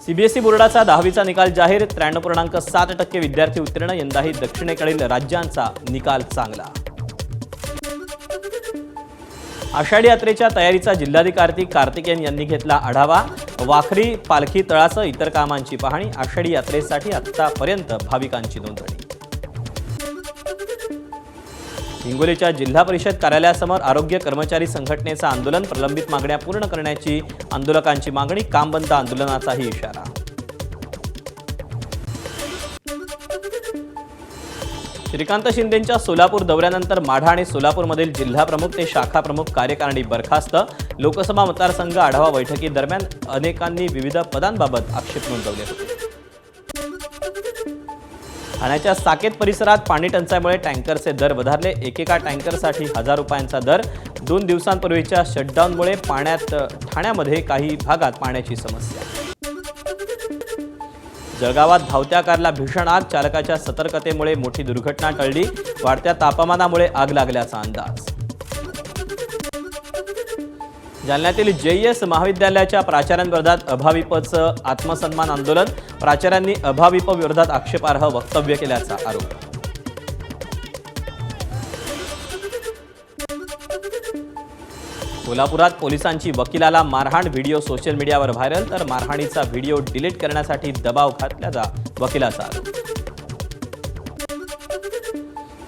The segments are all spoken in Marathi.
सीबीएसई बोर्डाचा 10वीचा निकाल जाहीर 93.7% विद्यार्थी उत्तीर्ण। यंदाही दक्षिणेकडील राज्यांचा निकाल चांगला। आषाढी यात्रेच्या तयारीचा जिल्हाधिकारी कार्तिकेयन यांनी घेतला आढावा। वाखरी पालखी तळासह इतर कामांची पाहणी। आषाढी यात्रेसाठी आतापर्यंत भाविकांची नोंदणी। हिंगोलीच्या जिल्हा परिषद कार्यालयासमोर आरोग्य कर्मचारी संघटनेचं आंदोलन। प्रलंबित मागण्या पूर्ण करण्याची आंदोलकांची मागणी। काम बंद आंदोलनाचाही इशारा। श्रीकांत शिंदेंच्या सोलापूर दौऱ्यानंतर माढा आणि सोलापूरमधील जिल्हा प्रमुख ते शाखा प्रमुख कार्यकारिणी बरखास्त। लोकसभा मतदारसंघ आढावा बैठकीदरम्यान अनेकांनी विविध पदांबाबत आक्षेप नोंदवले होते। ठाण्याच्या साकेत परिसरात पाणी टंचाईमुळे टँकरचे दर वधारले। एकेका टँकरसाठी 1000 रुपयांचा दर। 2 दिवसांपूर्वीच्या शटडाऊनमुळे ठाण्यामध्ये काही भागात पाण्याची समस्या। जळगावात धावत्या कारला भीषण आग। चालकाच्या सतर्कतेमुळे मोठी दुर्घटना टळली। वाढत्या तापमानामुळे आग लागल्याचा अंदाज। जालन्यातील जेईएस महाविद्यालयाच्या प्राचार्यांविरोधात अभाविपचं आत्मसन्मान आंदोलन। प्राचार्यांनी अभाविप विरोधात आक्षेपार्ह वक्तव्य केल्याचा आरोप। कोल्हापुरात पोलिसांची वकिलाला मारहाण। व्हिडिओ सोशल मीडियावर व्हायरल। तर मारहाणीचा व्हिडिओ डिलीट करण्यासाठी दबाव घातल्याचा वकिलाचा आरोप।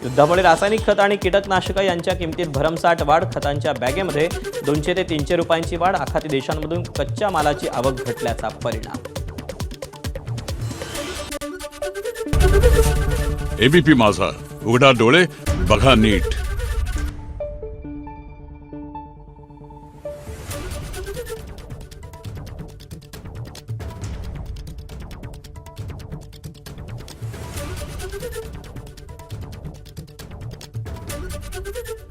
युद्धामुळे रासायनिक खत आणि कीटकनाशके यांच्या किमतीत भरमसाठ वाढ। खतांच्या बॅगेमध्ये 200 ते 300 रुपयांची वाढ। आखाती देशांमधून कच्च्या मालाची आवक घटल्याचा परिणाम। एबीपी माझा, उघडा डोळे बघा नीट। Thank you.